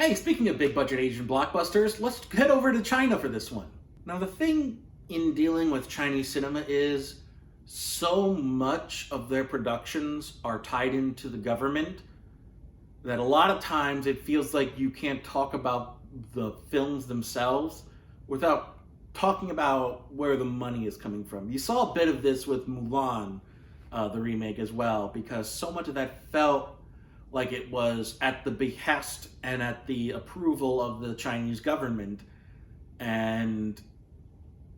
Hey, speaking of big budget Asian blockbusters, let's head over to China for this one. Now, the thing in dealing with Chinese cinema is so much of their productions are tied into the government that a lot of times it feels like you can't talk about the films themselves without talking about where the money is coming from. You saw a bit of this with Mulan, the remake as well, because so much of that felt like it was at the behest and at the approval of the Chinese government. And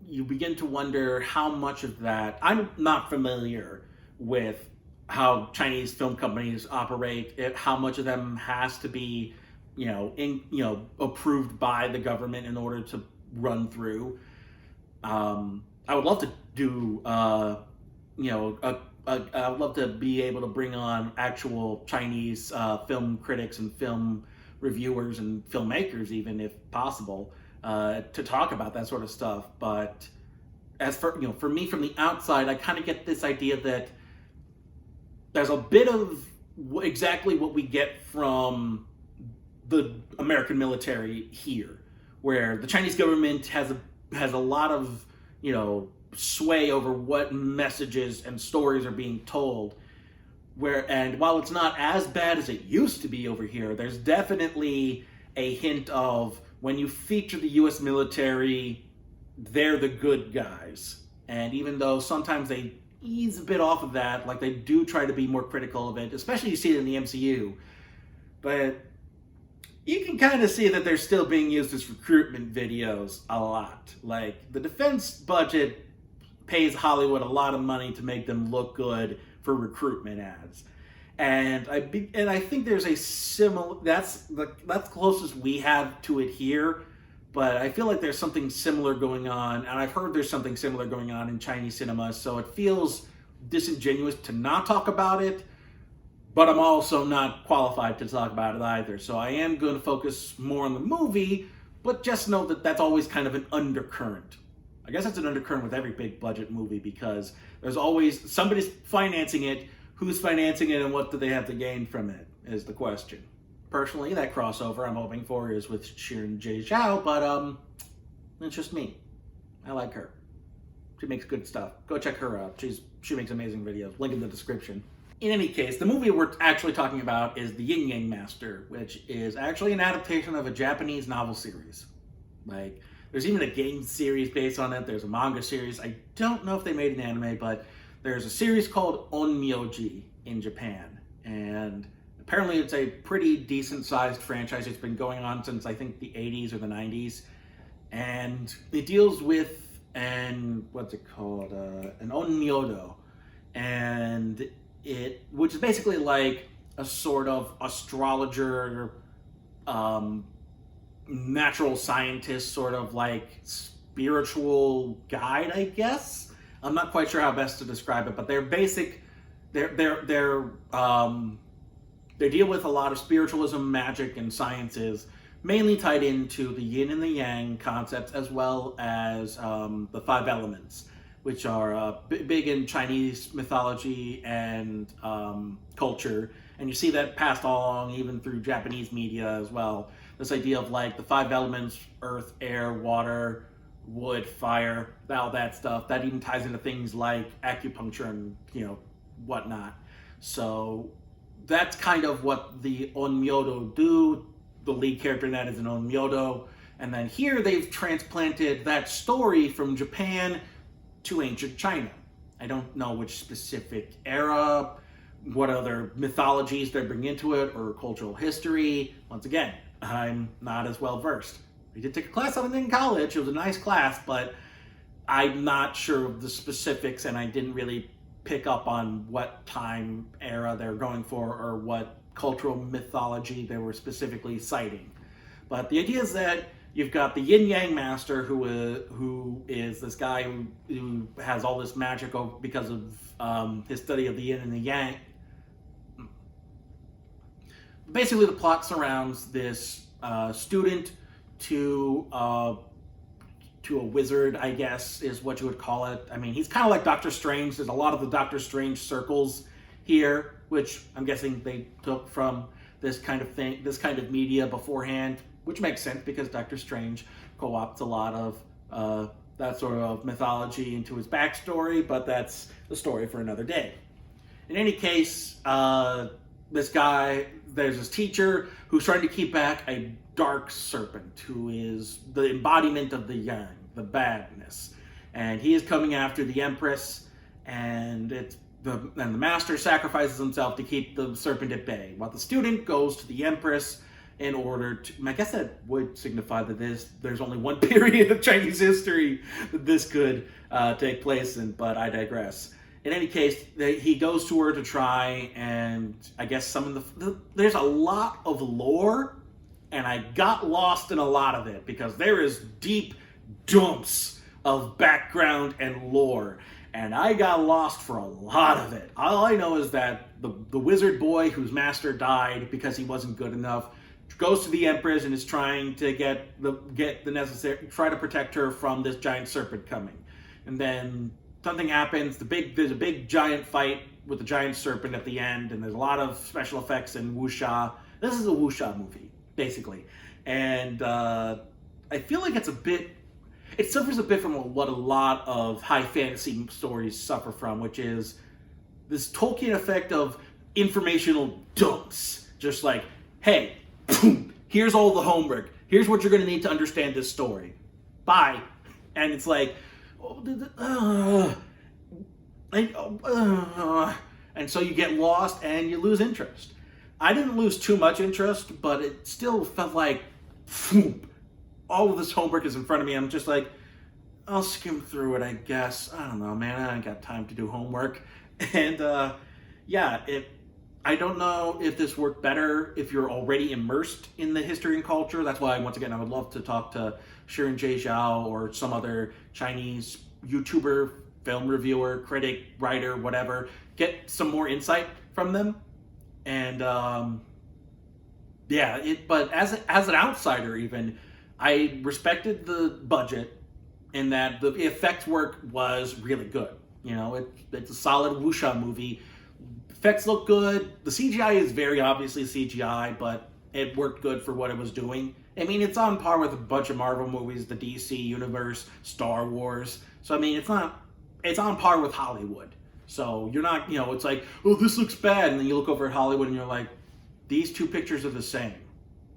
you begin to wonder how much of that, I'm not familiar with how Chinese film companies operate, how much of them has to be, approved by the government in order to run through. I would love to do, I would love to be able to bring on actual Chinese film critics and film reviewers and filmmakers, even if possible, to talk about that sort of stuff. But as for me from the outside, I kind of get this idea that there's a bit of exactly what we get from the American military here, where the Chinese government has a lot of sway over what messages and stories are being told. And while it's not as bad as it used to be over here, there's definitely a hint of when you feature the US military, they're the good guys. And even though sometimes they ease a bit off of that, like they do try to be more critical of it, especially you see it in the MCU, but you can kind of see that they're still being used as recruitment videos a lot. Like, the defense budget pays Hollywood a lot of money to make them look good for recruitment ads. And I think there's a similar, that's closest we have to it here, but I feel like there's something similar going on, and I've heard there's something similar going on in Chinese cinema, so it feels disingenuous to not talk about it, but I'm also not qualified to talk about it either. So I am going to focus more on the movie, but just know that that's always kind of an undercurrent. I guess it's an undercurrent with every big budget movie, because there's always somebody's financing it. Who's financing it and what do they have to gain from it is the question. Personally, that crossover I'm hoping for is with Shirin J. Zhao, but it's just me. I like her. She makes good stuff. Go check her out. She makes amazing videos. Link in the description. In any case, the movie we're actually talking about is The Yin-Yang Master, which is actually an adaptation of a Japanese novel series. Like, there's even a game series based on it. There's a manga series. I don't know if they made an anime, but there's a series called Onmyoji in Japan. And apparently it's a pretty decent-sized franchise. It's been going on since, I think, the 80s or the 90s. And it deals with an onmyodo. And which is basically like a sort of astrologer, natural scientist, sort of like spiritual guide, I guess. I'm not quite sure how best to describe it, but they deal with a lot of spiritualism, magic, and sciences, mainly tied into the yin and the yang concepts, as well as the five elements, which are big in Chinese mythology and culture. And you see that passed along even through Japanese media as well. This idea of like the five elements, earth, air, water, wood, fire, all that stuff. That even ties into things like acupuncture and, whatnot. So that's kind of what the Onmyodo do. The lead character in that is an Onmyodo. And then here they've transplanted that story from Japan to ancient China. I don't know which specific era, what other mythologies they bring into it, or cultural history. Once again, I'm not as well versed. I did take a class on it in college. It was a nice class, but I'm not sure of the specifics, and I didn't really pick up on what time era they're going for or what cultural mythology they were specifically citing. But the idea is that you've got the Yin-Yang Master, who is this guy who has all this magic because of his study of the yin and the yang. Basically, the plot surrounds this student to a wizard, I guess, is what you would call it. I mean, he's kind of like Doctor Strange. There's a lot of the Doctor Strange circles here, which I'm guessing they took from this kind of thing, this kind of media beforehand, which makes sense because Doctor Strange co-opts a lot of that sort of mythology into his backstory, but that's the story for another day. In any case, there's this teacher who's trying to keep back a dark serpent who is the embodiment of the yang, the badness. And he is coming after the Empress, and the master sacrifices himself to keep the serpent at bay, while the student goes to the Empress in order to... I guess that would signify that there's only one period of Chinese history that this could take place in, but I digress. In any case, he goes to her to try, and I guess there's a lot of lore, and I got lost in a lot of it, because there is deep dumps of background and lore, and I got lost for a lot of it. All I know is that the wizard boy whose master died because he wasn't good enough goes to the Empress and is trying to get the necessary, try to protect her from this giant serpent coming. And then something happens, there's a big giant fight with the giant serpent at the end, and there's a lot of special effects and wuxia. This is a wuxia movie, basically. And I feel like it suffers a bit from what a lot of high fantasy stories suffer from, which is this Tolkien effect of informational dumps. Just like, hey, boom, here's all the homework. Here's what you're going to need to understand this story. Bye. And it's like, and so you get lost and you lose interest. I didn't lose too much interest, but it still felt like, all of this homework is in front of me. I'm just like, I'll skim through it, I guess. I don't know, man. I ain't got time to do homework. And I don't know if this worked better if you're already immersed in the history and culture. That's why, once again, I would love to talk to Shirin J. Zhao or some other Chinese YouTuber, film reviewer, critic, writer, whatever. Get some more insight from them. And but as an outsider even, I respected the budget in that the effects work was really good. You know, it's a solid wuxia movie. Effects look good. The CGI is very obviously CGI, but it worked good for what it was doing. I mean, it's on par with a bunch of Marvel movies, the DC universe, Star Wars. So I mean, it's on par with Hollywood. So you're not, it's like, oh, this looks bad, and then you look over at Hollywood and you're like, these two pictures are the same.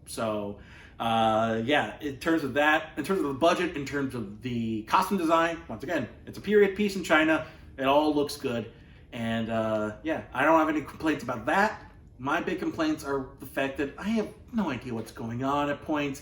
So in terms of that, in terms of the budget, in terms of the costume design, once again, it's a period piece in China. It all looks good. And I don't have any complaints about that. My big complaints are the fact that I have no idea what's going on at points.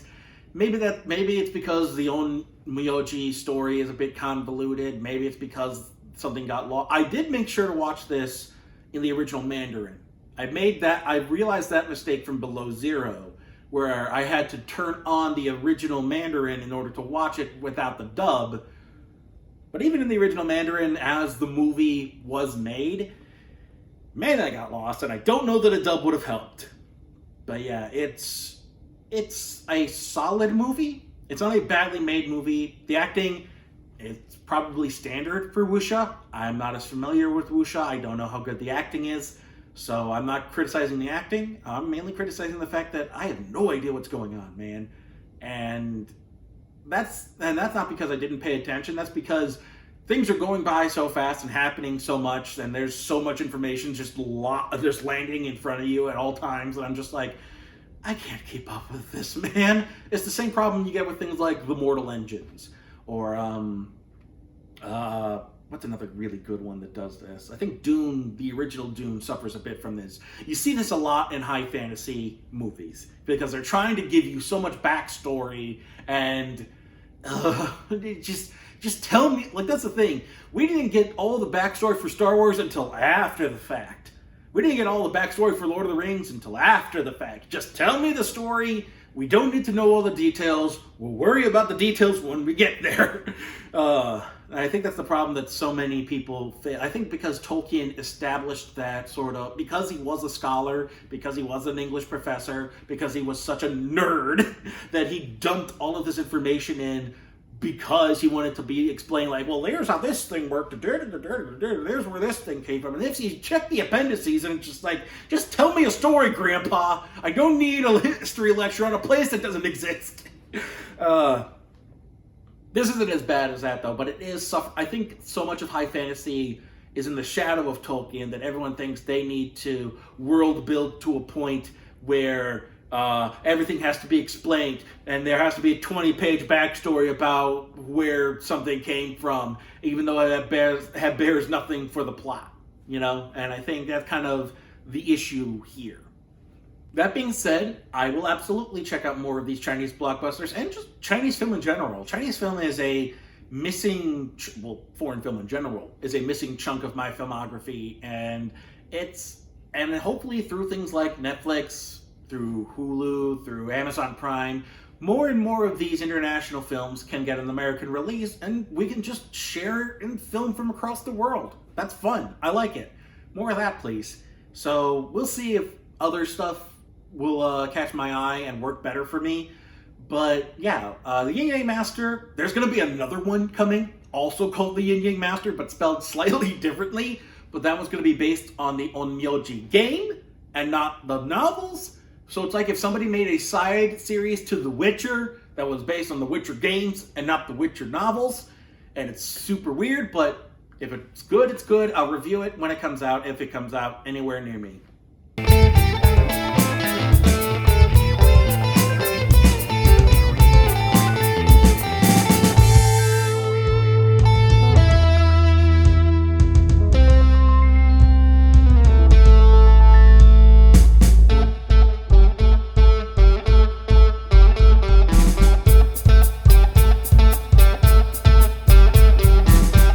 Maybe it's because the own Miyoji story is a bit convoluted. Maybe it's because something got lost. I did make sure to watch this in the original Mandarin. I realized that mistake from Below Zero, where I had to turn on the original Mandarin in order to watch it without the dub. But even in the original Mandarin, as the movie was made, man, I got lost, and I don't know that a dub would have helped. But yeah, it's a solid movie. It's not a badly made movie. The acting, it's probably standard for wuxia. I'm not as familiar with wuxia. I don't know how good the acting is. So I'm not criticizing the acting. I'm mainly criticizing the fact that I have no idea what's going on, man. And that's not because I didn't pay attention. That's because things are going by so fast and happening so much, and there's so much information just landing in front of you at all times, and I'm just like, I can't keep up with this, man. It's the same problem you get with things like the Mortal Engines, or what's another really good one that does this? I think Dune, the original Dune, suffers a bit from this. You see this a lot in high fantasy movies because they're trying to give you so much backstory, and just tell me, like, that's the thing. We didn't get all the backstory for Star Wars until after the fact. We didn't get all the backstory for Lord of the Rings until after the fact. Just tell me the story. We don't need to know all the details. We'll worry about the details when we get there. I think that's the problem that so many people face. I think because Tolkien established that sort of, because he was a scholar, because he was an English professor, because he was such a nerd, that he dumped all of this information in because he wanted to be explained like, well, here's how this thing worked, there's where this thing came from. And if you check the appendices, and it's just like, just tell me a story, Grandpa. I don't need a history lecture on a place that doesn't exist. This isn't as bad as that, though, but it is. I think so much of high fantasy is in the shadow of Tolkien that everyone thinks they need to world build to a point where everything has to be explained, and there has to be a 20-page backstory about where something came from, even though it bears nothing for the plot, you know? And I think that's kind of the issue here. That being said, I will absolutely check out more of these Chinese blockbusters, and just Chinese film in general. Chinese film is a missing, well, foreign film in general, is a missing chunk of my filmography, and hopefully through things like Netflix, through Hulu, through Amazon Prime, more and more of these international films can get an American release, and we can just share and film from across the world. That's fun. I like it. More of that, please. So we'll see if other stuff will catch my eye and work better for me. But yeah, the Yin-Yang Master, there's going to be another one coming, also called the Yin-Yang Master, but spelled slightly differently. But that one's going to be based on the Onmyoji game and not the novels. So it's like if somebody made a side series to The Witcher that was based on The Witcher games and not The Witcher novels. And it's super weird, but if it's good, it's good. I'll review it when it comes out, if it comes out anywhere near me.